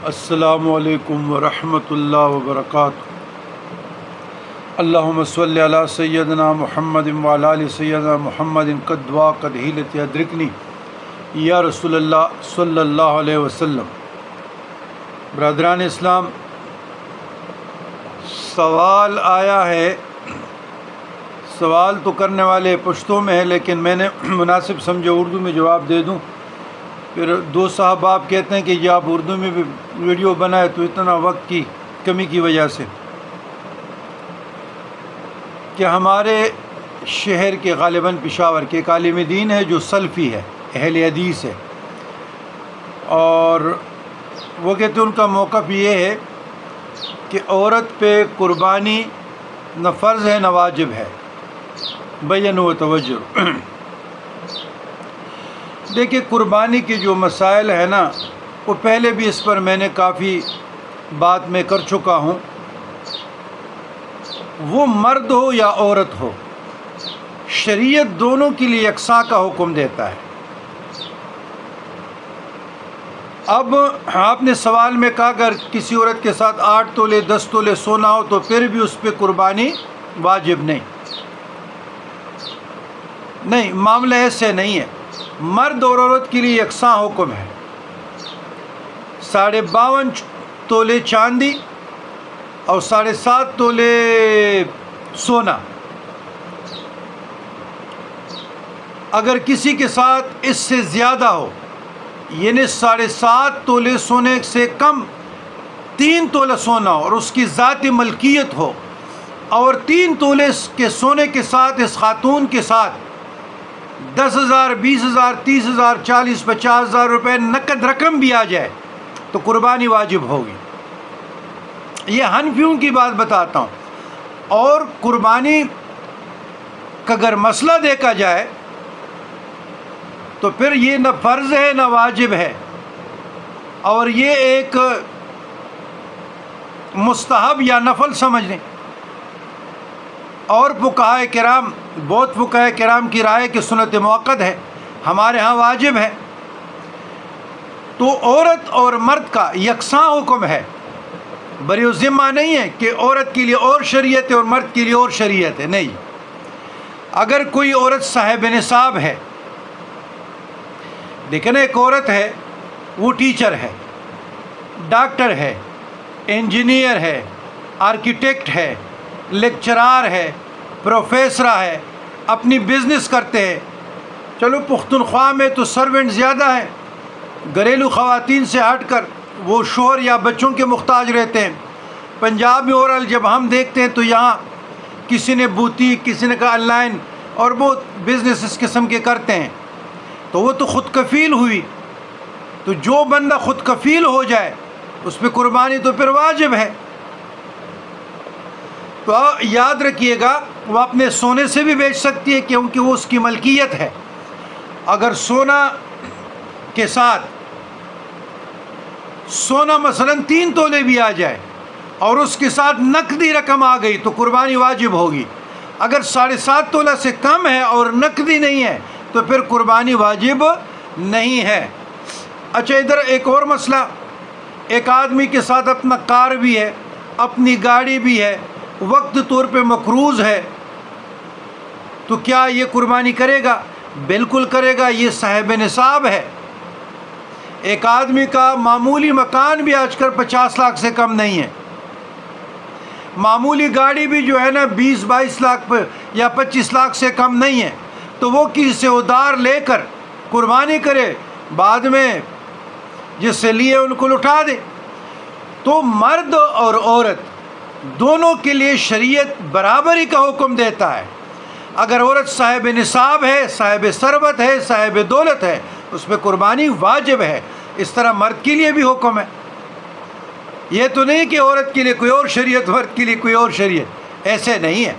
السلام علیکم ورحمۃ اللہ وبرکاتہ۔ اللہم صلی علی سیدنا محمد وعلی آل سیدنا محمد قد ضاقت حیلتی ادرکنی یا رسول اللہ صلی اللہ علیہ وسلم۔ برادران اسلام، سوال آیا ہے، سوال تو کرنے والے پشتوں میں ہے، لیکن میں نے مناسب سمجھے اردو میں جواب دے دوں۔ پھر دو صاحب آپ کہتے ہیں کہ یہ آپ اردو میں بھی ویڈیو بنائے تو اتنا وقت کی کمی کی وجہ سے کہ ہمارے شہر کے غالباً پشاور کے ایک عالم دین ہے جو سلفی ہے، اہل حدیث ہے، اور وہ کہتے ہیں ان کا موقف یہ ہے کہ عورت پہ قربانی نہ فرض ہے نہ واجب ہے، بیان و توجہ۔ دیکھیے، قربانی کے جو مسائل ہیں نا، وہ پہلے بھی اس پر میں نے کافی بات میں کر چکا ہوں۔ وہ مرد ہو یا عورت ہو، شریعت دونوں کے لیے یکساں کا حکم دیتا ہے۔ اب آپ نے سوال میں کہا اگر کسی عورت کے ساتھ 8 تولے 10 تولے سونا ہو تو پھر بھی اس پہ قربانی واجب نہیں، معاملہ ایسے نہیں ہے۔ مرد اور عورت کے لیے یکساں حکم ہے۔ 52.5 تولے چاندی اور 7.5 تولے سونا، اگر کسی کے ساتھ اس سے زیادہ ہو، یعنی 7.5 تولے سونے سے کم 3 تولہ سونا ہو اور اس کی ذاتی ملکیت ہو، اور 3 تولے کے سونے کے ساتھ اس خاتون کے ساتھ 10,000 20,000 30,000 40,000 50,000 روپے نقد رقم بھی آ جائے تو قربانی واجب ہوگی۔ یہ حنفیوں کی بات بتاتا ہوں۔ اور قربانی کا اگر مسئلہ دیکھا جائے تو پھر یہ نہ فرض ہے نہ واجب ہے، اور یہ ایک مستحب یا نفل سمجھ لیں۔ اور فقہائے کرام، بہت فقہائے کرام کی رائے کہ سنت موقت ہے، ہمارے ہاں واجب ہے۔ تو عورت اور مرد کا یکساں حکم ہے، بری ذمہ نہیں ہے کہ عورت کے لیے اور شریعت ہے اور مرد کے لیے اور شریعت ہے، نہیں۔ اگر کوئی عورت صاحب نصاب ہے، لیکن ایک عورت ہے وہ ٹیچر ہے، ڈاکٹر ہے، انجینئر ہے، آرکیٹیکٹ ہے، لیکچرار ہے، پروفیسر ہے، اپنی بزنس کرتے ہیں۔ چلو پختونخوا میں تو سرونٹ زیادہ ہیں، گھریلو خواتین سے ہٹ کر وہ شوہر یا بچوں کے محتاج رہتے ہیں۔ پنجاب میں اورل جب ہم دیکھتے ہیں تو یہاں کسی نے بوتیک، کسی نے کہا آن لائن، اور بہت بزنس اس قسم کے کرتے ہیں، تو وہ تو خود کفیل ہوئی۔ تو جو بندہ خود کفیل ہو جائے اس پہ قربانی تو پھر واجب ہے۔ تو یاد رکھیے گا، وہ اپنے سونے سے بھی بیچ سکتی ہے کیونکہ وہ اس کی ملکیت ہے۔ اگر سونا کے ساتھ سونا مثلا 3 تولے بھی آ جائے اور اس کے ساتھ نقدی رقم آ گئی تو قربانی واجب ہوگی۔ اگر 7.5 تولہ سے کم ہے اور نقدی نہیں ہے تو پھر قربانی واجب نہیں ہے۔ اچھا، ادھر ایک اور مسئلہ، ایک آدمی کے ساتھ اپنا کار بھی ہے، اپنی گاڑی بھی ہے، وقت طور پہ مقروض ہے، تو کیا یہ قربانی کرے گا؟ بالکل کرے گا، یہ صاحب نصاب ہے۔ ایک آدمی کا معمولی مکان بھی آج کل 50 لاکھ سے کم نہیں ہے، معمولی گاڑی بھی جو ہے نا 20-22 لاکھ پہ یا 25 لاکھ سے کم نہیں ہے، تو وہ کسی سے ادھار لے کر قربانی کرے، بعد میں جس سے لیے ان کو لوٹا دے۔ تو مرد اور عورت دونوں کے لیے شریعت برابری کا حکم دیتا ہے۔ اگر عورت صاحب نصاب ہے، صاحب ثروت ہے، صاحب دولت ہے، اس پہ قربانی واجب ہے۔ اس طرح مرد کے لیے بھی حکم ہے۔ یہ تو نہیں کہ عورت کے لیے کوئی اور شریعت، مرد کے لیے کوئی اور شریعت، ایسے نہیں ہے،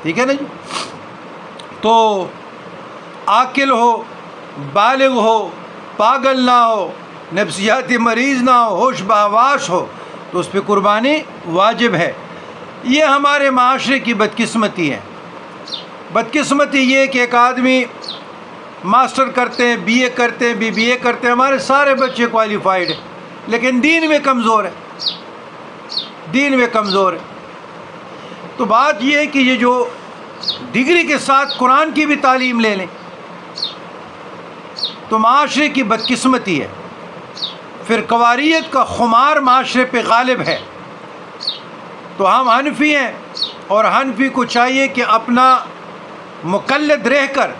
ٹھیک ہے نا جی؟ تو عاقل ہو، بالغ ہو، پاگل نہ ہو، نفسیاتی مریض نہ ہو، ہوش بحواس ہو، تو اس پہ قربانی واجب ہے۔ یہ ہمارے معاشرے کی بدقسمتی ہے۔ بدقسمتی یہ کہ ایک آدمی ماسٹر کرتے ہیں، بی اے کرتے ہیں، بی بی اے کرتے ہیں، ہمارے سارے بچے کوالیفائڈ ہیں، لیکن دین میں کمزور ہے، دین میں کمزور ہے۔ تو بات یہ ہے کہ یہ جو ڈگری کے ساتھ قرآن کی بھی تعلیم لے لیں تو معاشرے کی بدقسمتی ہے، پھر قواریت کا خمار معاشرے پہ غالب ہے۔ تو ہم حنفی ہیں اور حنفی کو چاہیے کہ اپنا مقلد رہ کر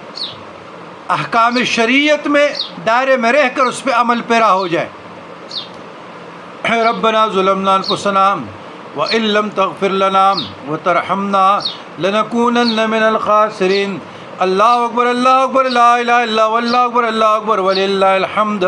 احکام شریعت میں دائرے میں رہ کر اس پہ عمل پیرا ہو جائے۔ ربنا ظلمنا انفسنا وان لم تغفر لنا وترحمنا لنكونن من الخاسرین۔ اللہ اکبر، اللہ اکبر، لا الہ الا اللہ، واللہ اکبر، اللہ اکبر، وللہ الحمد۔